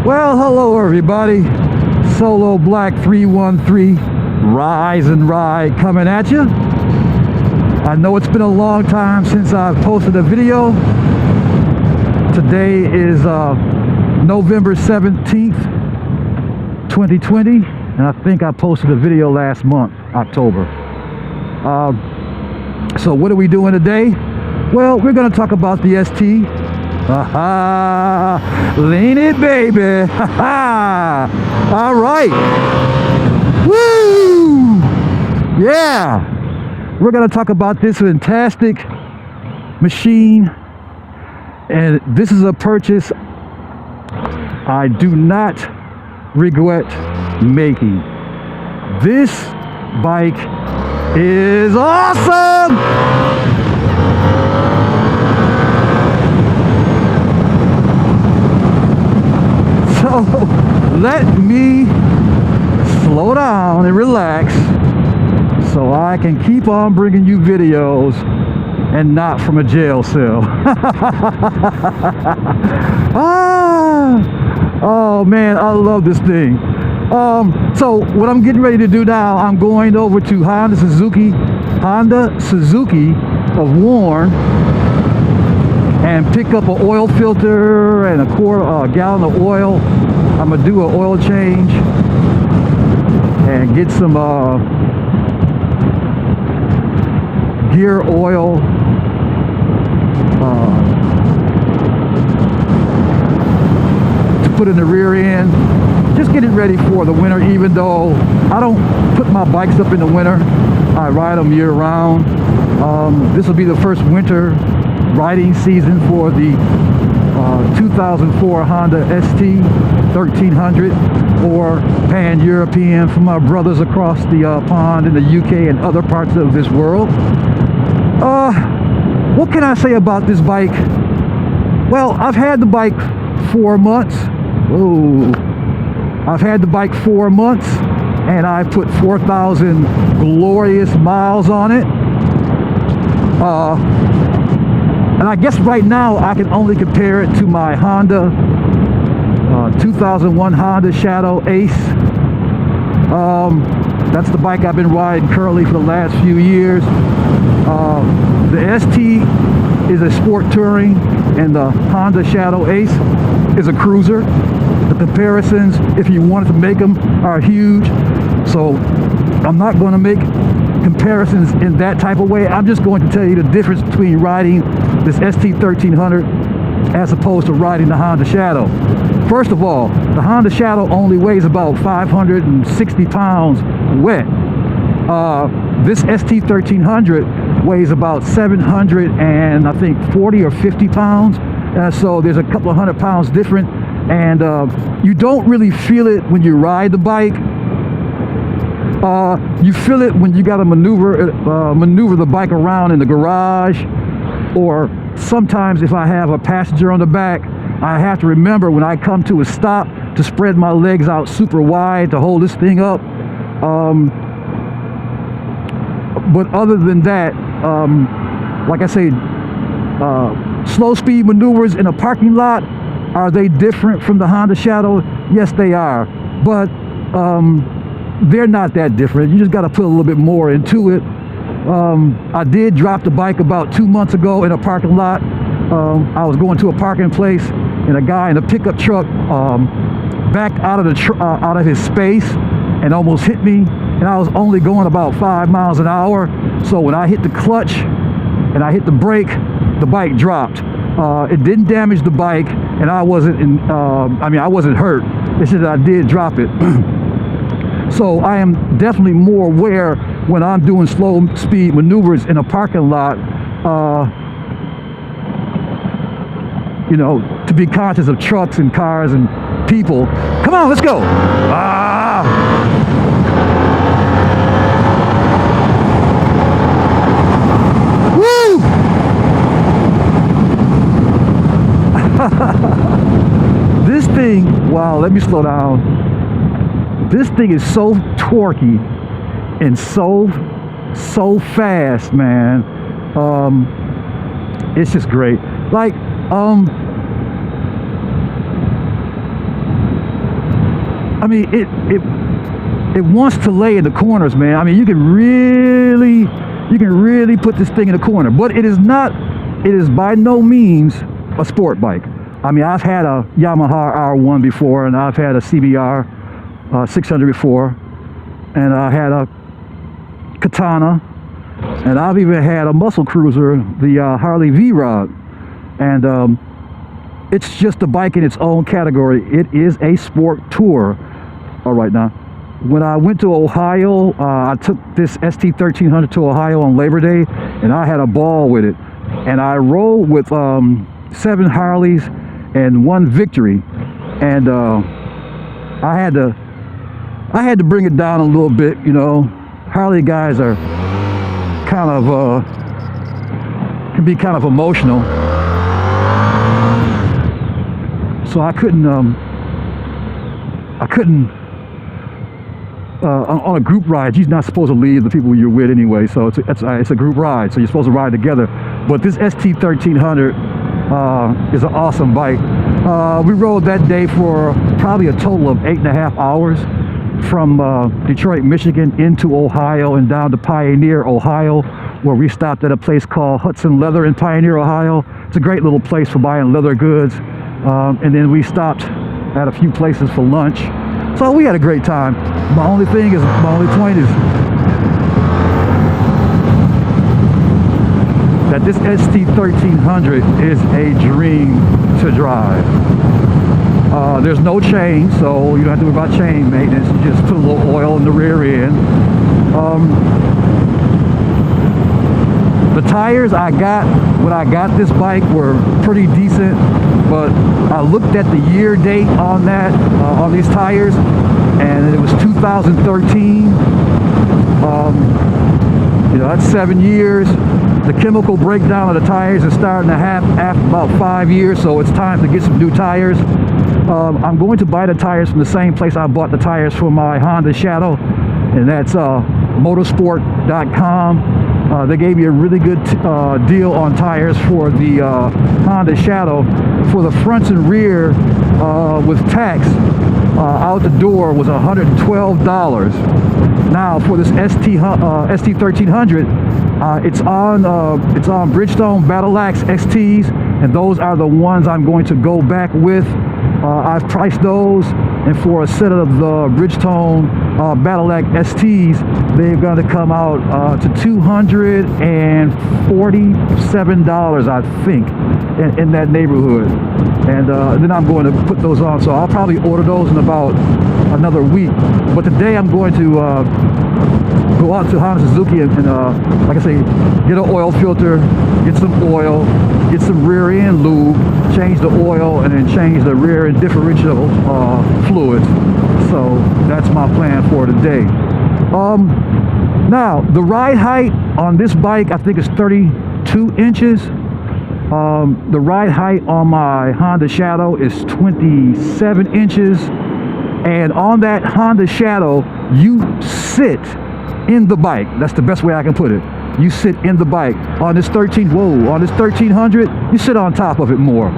Well, hello everybody. Solo Black 313, Rise and Ride coming at you. I know it's been a long time since I've posted a video. Today is November 17th, 2020, and I think I posted a video last month, October. So what are we doing today? Well, we're going to talk about the ST. Lean it, baby. All right. Woo! Yeah. We're going to talk about this fantastic machine. And this is a purchase I do not regret making. This bike is awesome! So let me slow down and relax so I can keep on bringing you videos and not from a jail cell. Oh man, I love this thing. So what I'm getting ready to do now, I'm going over to Honda Suzuki of Warren and pick up an oil filter and a gallon of oil. I'm gonna do an oil change and get some gear oil to put in the rear end. Just getting ready for the winter, even though I don't put my bikes up in the winter. I ride them year round. This will be the first winter riding season for the 2004 Honda ST1300, or Pan-European for my brothers across the pond in the UK and other parts of this world. What can I say about this bike? Well, I've had the bike 4 months. Whoa. I've had the bike 4 months, and I put 4,000 glorious miles on it. And I guess right now I can only compare it to my Honda 2001 Honda Shadow Ace. That's the bike I've been riding currently for the last few years. The ST is a sport touring, and the Honda Shadow Ace is a cruiser. The comparisons, if you wanted to make them, are huge. So I'm not going to make comparisons in that type of way. I'm just going to tell you the difference between riding this ST1300 as opposed to riding the Honda Shadow. First of all, the Honda Shadow only weighs about 560 pounds wet. This ST1300 weighs about 700 and I think 40 or 50 pounds. So there's a couple of 100 pounds different, and you don't really feel it when you ride the bike. You feel it when you got to maneuver the bike around in the garage, or sometimes if I have a passenger on the back, I have to remember when I come to a stop to spread my legs out super wide to hold this thing up. But other than that, like I say, slow speed maneuvers in a parking lot, are they different from the Honda Shadow? Yes, they are. But they're not that different. You just got to put a little bit more into it. I did drop the bike about 2 months ago in a parking lot. I was going to a parking place, and a guy in a pickup truck backed out of his space and almost hit me. And I was only going about 5 miles an hour. So when I hit the clutch and I hit the brake, the bike dropped. It didn't damage the bike, and I wasn't I wasn't hurt. It's just that I did drop it. So I am definitely more aware when I'm doing slow speed maneuvers in a parking lot, you know, to be conscious of trucks and cars and people. Come on, let's go. Woo! This thing, wow, let me slow down. This thing is so torquey and so fast, man. It's just great. Like I mean, it wants to lay in the corners, man. I mean, you can really put this thing in the corner, but it is by no means a sport bike. I mean, I've had a Yamaha R1 before, and I've had a CBR 600 before, and I had a Katana, and I've even had a muscle cruiser, the Harley V-Rod, and it's just a bike in its own category. It is a sport tour. All right, now, when I went to Ohio, I took this ST1300 to Ohio on Labor Day, and I had a ball with it. And I rode with 7 Harleys and 1 Victory, and I had to bring it down a little bit, you know. Harley guys are kind of can be kind of emotional, so I couldn't on a group ride, you're not supposed to leave the people you're with anyway, so it's a group ride, so you're supposed to ride together. But this ST1300 is an awesome bike. We rode that day for probably a total of 8.5 hours from Detroit, Michigan into Ohio and down to Pioneer, Ohio, where we stopped at a place called Hudson Leather in Pioneer, Ohio. It's a great little place for buying leather goods. And then we stopped at a few places for lunch. So we had a great time. My only point is that this ST1300 is a dream to drive. There's no chain, so you don't have to worry about chain maintenance. You just put a little oil in the rear end. The tires I got when I got this bike were pretty decent, but I looked at the year date on that, on these tires, and it was 2013. You know, that's 7 years. The chemical breakdown of the tires is starting to happen after about 5 years, so it's time to get some new tires. I'm going to buy the tires from the same place I bought the tires for my Honda Shadow, and that's motorsport.com. They gave me a really good deal on tires for the Honda Shadow. For the fronts and rear with tax, out the door was $112. Now for this ST1300, it's on Bridgestone Battle Axe XTs, and those are the ones I'm going to go back with. I've priced those, and for a set of the Bridgestone Battle Axe STs, they're going to come out to $247, I think, in that neighborhood. And then I'm going to put those on, so I'll probably order those in about another week. But today I'm going to go out to Honda Suzuki and like I say, get an oil filter, get some oil, get some rear end lube, change the oil, and then change the rear end differential fluids. So that's my plan for today. Now the ride height on this bike I think is 32 inches. The ride height on my Honda Shadow is 27 inches, and on that Honda Shadow you sit in the bike. That's the best way I can put it. You sit in the bike. On this 1300, you sit on top of it more.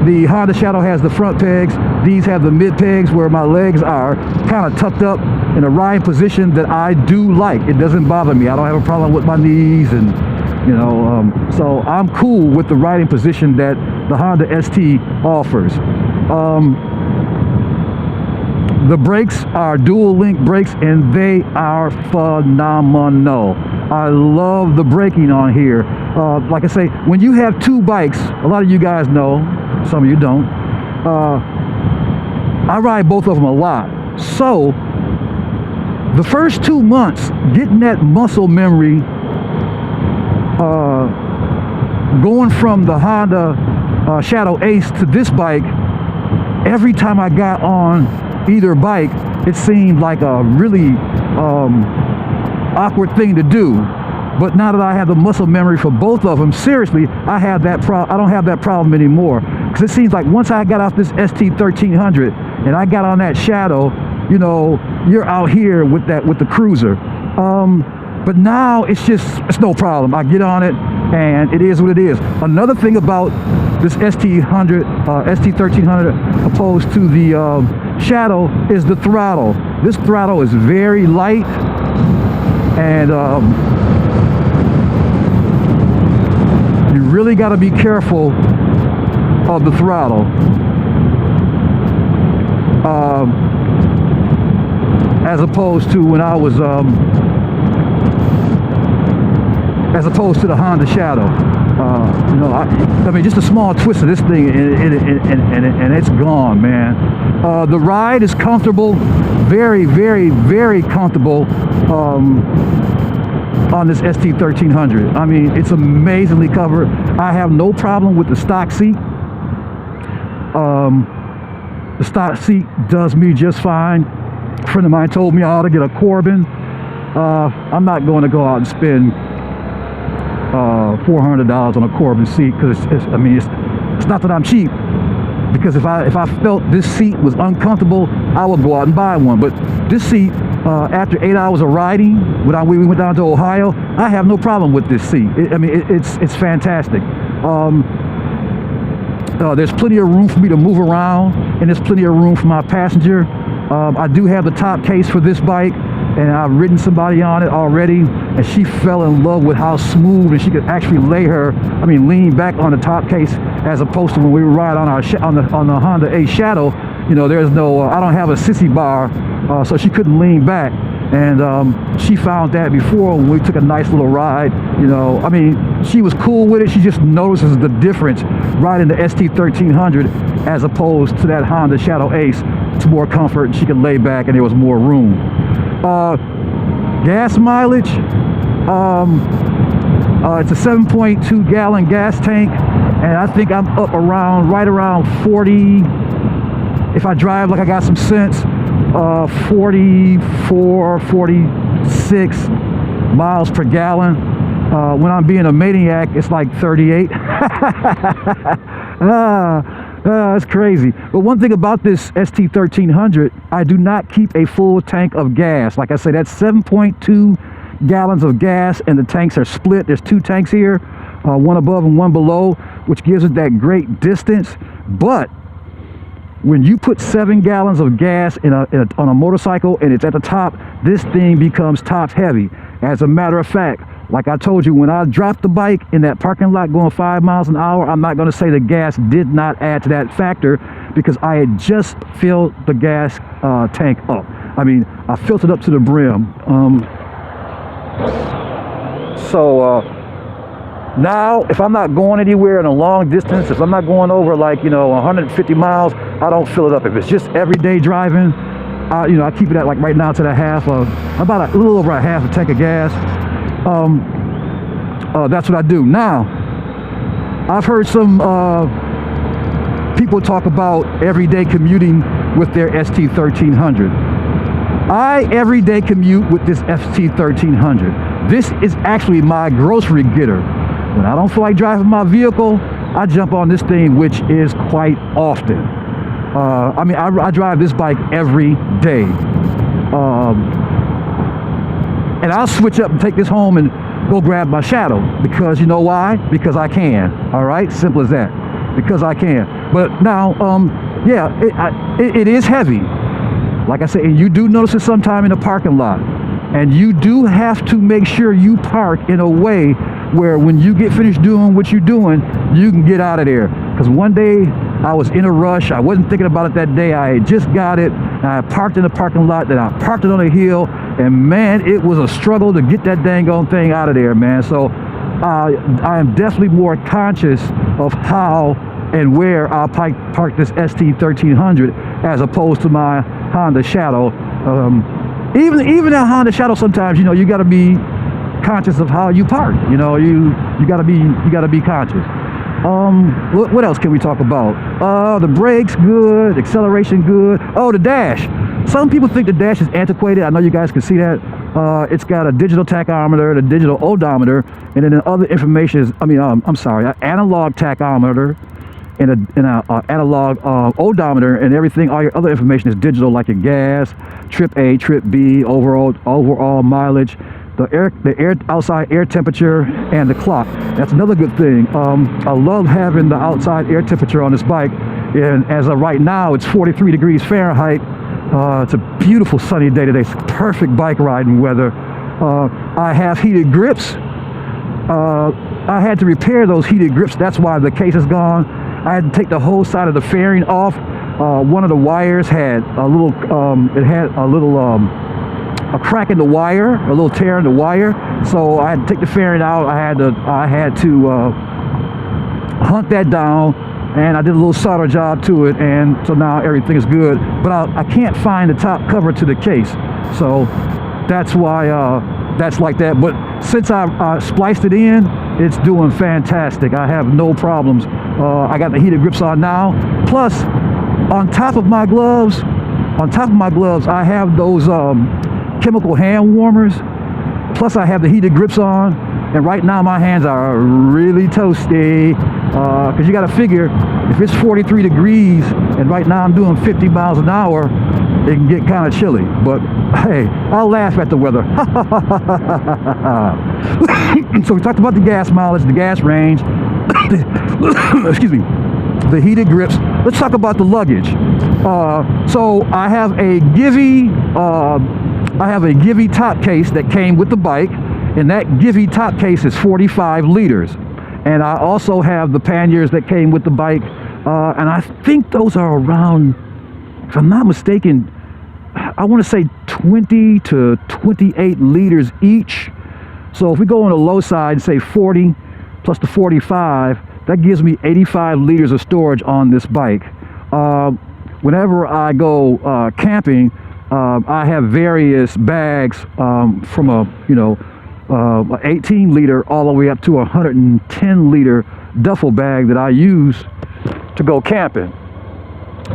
The Honda Shadow has the front pegs. These have the mid pegs where my legs are kind of tucked up in a riding position that I do like. It doesn't bother me. I don't have a problem with my knees, and you know, so I'm cool with the riding position that the Honda ST offers. The brakes are dual link brakes, and they are phenomenal. I love the braking on here. Like I say, when you have two bikes, a lot of you guys know, some of you don't, I ride both of them a lot. So the first 2 months, getting that muscle memory, going from the Honda Shadow Ace to this bike, every time I got on either bike, it seemed like a really awkward thing to do. But now that I have the muscle memory for both of them, seriously, I don't have that problem anymore. Because it seems like once I got off this ST1300 and I got on that Shadow, you know, you're out here with the cruiser. But now it's no problem. I get on it and it is what it is. Another thing about this ST1300 opposed to the Shadow is the throttle. This throttle is very light, and you really got to be careful of the throttle. As opposed to when I was as opposed to the Honda Shadow. You know, I mean, just a small twist of this thing and it's gone, man. The ride is comfortable, very, very, very comfortable on this ST1300. I mean, it's amazingly covered. I have no problem with the stock seat. The stock seat does me just fine. A friend of mine told me I ought to get a Corbin. I'm not going to go out and spend $400 on a Corbin seat, because I mean, it's not that I'm cheap, because if I felt this seat was uncomfortable, I would go out and buy one. But this seat, after 8 hours of riding, when we went down to Ohio, I have no problem with this seat. I mean, it's fantastic. There's plenty of room for me to move around, and there's plenty of room for my passenger. I do have the top case for this bike, and I've ridden somebody on it already, and she fell in love with how smooth, and she could actually lean back on the top case, as opposed to when we ride on our on the Honda A Shadow. You know, there's no I don't have a sissy bar, so she couldn't lean back, and she found that before when we took a nice little ride. You know, I mean, she was cool with it. She just notices the difference riding the ST1300 as opposed to that Honda Shadow Ace. It's more comfort, and she could lay back, and there was more room. Gas mileage, it's a 7.2 gallon gas tank, and I think I'm up right around 40, if I drive like I got some sense, 44, 46 miles per gallon. When I'm being a maniac, it's like 38. That's crazy. But one thing about this ST1300, I do not keep a full tank of gas. Like I say, that's 7.2 gallons of gas, and the tanks are split. There's two tanks here, one above and one below, which gives it that great distance. But when you put 7 gallons of gas on a motorcycle and it's at the top, this thing becomes top heavy. As a matter of fact, like I told you, when I dropped the bike in that parking lot going 5 miles an hour, I'm not going to say the gas did not add to that factor, because I had just filled the gas tank up. I mean, I filled it up to the brim. Now, if I'm not going anywhere in a long distance, if I'm not going over like, you know, 150 miles, I don't fill it up. If it's just everyday driving, I keep it at like right now to the half of, about a little over a half a tank of gas. That's what I do. Now, I've heard some people talk about everyday commuting with their ST1300. I everyday commute with this ST1300. This is actually my grocery getter. When I don't feel like driving my vehicle, I jump on this thing, which is quite often. I mean, I drive this bike every day. And I'll switch up and take this home and go grab my Shadow, because you know why? Because I can. All right, simple as that. Because I can. But now, yeah, it is heavy. Like I say, and you do notice it sometime in the parking lot, and you do have to make sure you park in a way where when you get finished doing what you're doing, you can get out of there. Because one day I was in a rush, I wasn't thinking about it that day, I had just got it, and I parked in the parking lot, then I parked it on a hill, and man, it was a struggle to get that dang on thing out of there, man. So I am definitely more conscious of how and where I'll park this ST1300 as opposed to my Honda Shadow. Even that Honda Shadow, sometimes, you know, you got to be conscious of how you park. You know, you got to be conscious. What else can we talk about? The brakes good, acceleration good. Oh, the dash. Some people think the dash is antiquated. I know you guys can see that. It's got a digital tachometer, the digital odometer, and then the other information is, I'm sorry, an analog tachometer and an analog odometer, and everything. All your other information is digital, like your gas, trip A, trip B, overall mileage. the air outside air temperature and the clock. That's another good thing. I love having the outside air temperature on this bike, and as of right now it's 43 degrees Fahrenheit. It's a beautiful sunny day today. It's perfect bike riding weather. I have heated grips. I had to repair those heated grips. That's why the case is gone. I had to take the whole side of the fairing off. One of the wires had a little, a crack in the wire, a little tear in the wire. So I had to take the fairing out. I had to hunt that down, and I did a little solder job to it, and so now everything is good. But I can't find the top cover to the case, so that's why that's like that. But since I spliced it in, it's doing fantastic. I have no problems. I got the heated grips on now. Plus, on top of my gloves, I have those chemical hand warmers. Plus, I have the heated grips on, and right now my hands are really toasty. Because you got to figure, if it's 43 degrees and right now I'm doing 50 miles an hour, it can get kind of chilly. But hey, I'll laugh at the weather. So we talked about the gas mileage, the gas range, excuse me, the heated grips. Let's talk about the luggage. So I have a Givey top case that came with the bike, and that Givey top case is 45 liters. And I also have the panniers that came with the bike, and I think those are around, if I'm not mistaken, I want to say 20 to 28 liters each. So if we go on the low side, say 40 plus the 45, that gives me 85 liters of storage on this bike. Whenever I go camping, I have various bags from a 18 liter all the way up to a 110 liter duffel bag that I use to go camping.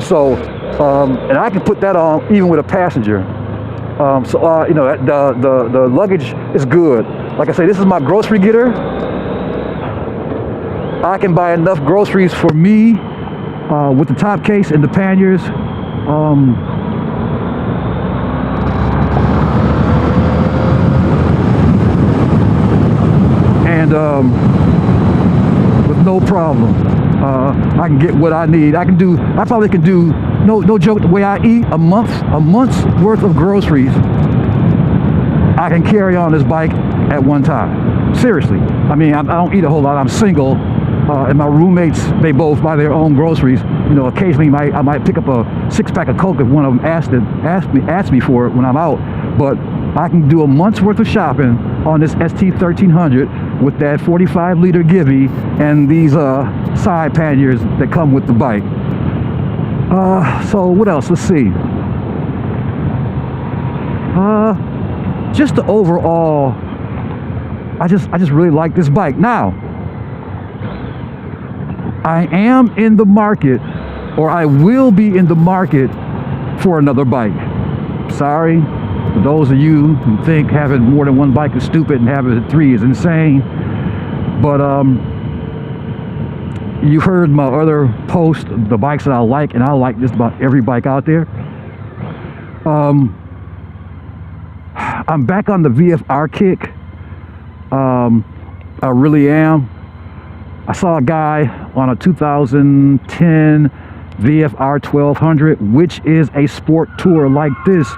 So, and I can put that on even with a passenger. The luggage is good. Like I say, this is my grocery getter. I can buy enough groceries for me with the top case and the panniers. With no problem. I can get what I need. I probably can do, no joke, the way I eat, a month's worth of groceries I can carry on this bike at one time. Seriously. I mean, I don't eat a whole lot. I'm single, and my roommates, they both buy their own groceries. Occasionally I might pick up a 6-pack of Coke if one of them asks me for it when I'm out. But I can do a month's worth of shopping on this ST1300 with that 45 liter Givey and these side panniers that come with the bike. So what else? Let's see. Just the overall, I just really like this bike. Now, I am in the market, or I will be in the market for another bike. Sorry for those of you who think having more than one bike is stupid and having 3 is insane. But you've heard my other post, the bikes that I like, and I like just about every bike out there. I'm back on the VFR kick. I really am. I saw a guy on a 2010 VFR 1200, which is a sport tour like this.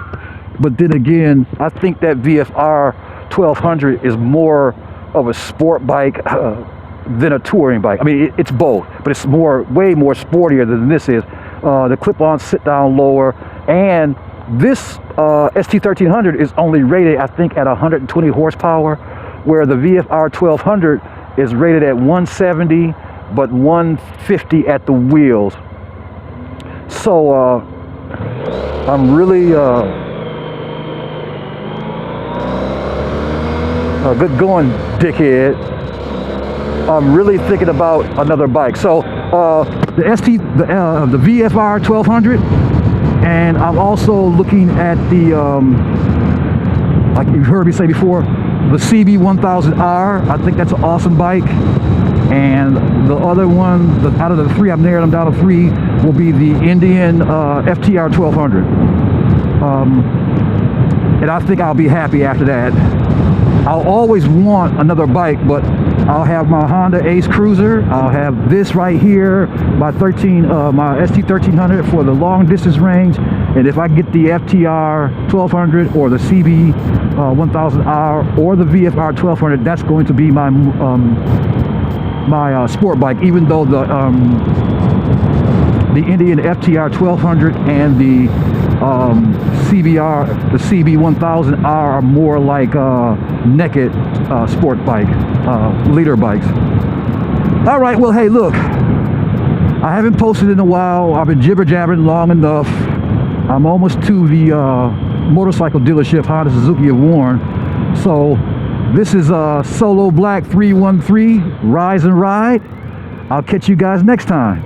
But then again, I think that VFR 1200 is more of a sport bike than a touring bike. I mean, it's both, but it's way more sportier than this is. The clip-on sit-down lower, and this ST1300 is only rated, I think, at 120 horsepower, where the VFR 1200 is rated at 170, but 150 at the wheels. So I'm really good going, dickhead. I'm really thinking about another bike. So the VFR 1200, and I'm also looking at the like you've heard me say before, the CB1000R. I think that's an awesome bike. And the other one, out of the 3, I've narrowed them down to 3, will be the Indian FTR 1200. And I think I'll be happy after that. I'll always want another bike, but I'll have my Honda Ace Cruiser. I'll have this right here, my ST1300 for the long distance range. And if I get the FTR 1200 or the CB 1000R or the VFR 1200, that's going to be my sport bike. Even though the Indian FTR 1200 and the CB 1000R are more like naked sport bike, leader bikes. All right, well, hey, look, I haven't posted in a while. I've been jibber-jabbering long enough. I'm almost to the motorcycle dealership Honda Suzuki of Warren. So this is Solo Black 313, Rise and Ride. I'll catch you guys next time.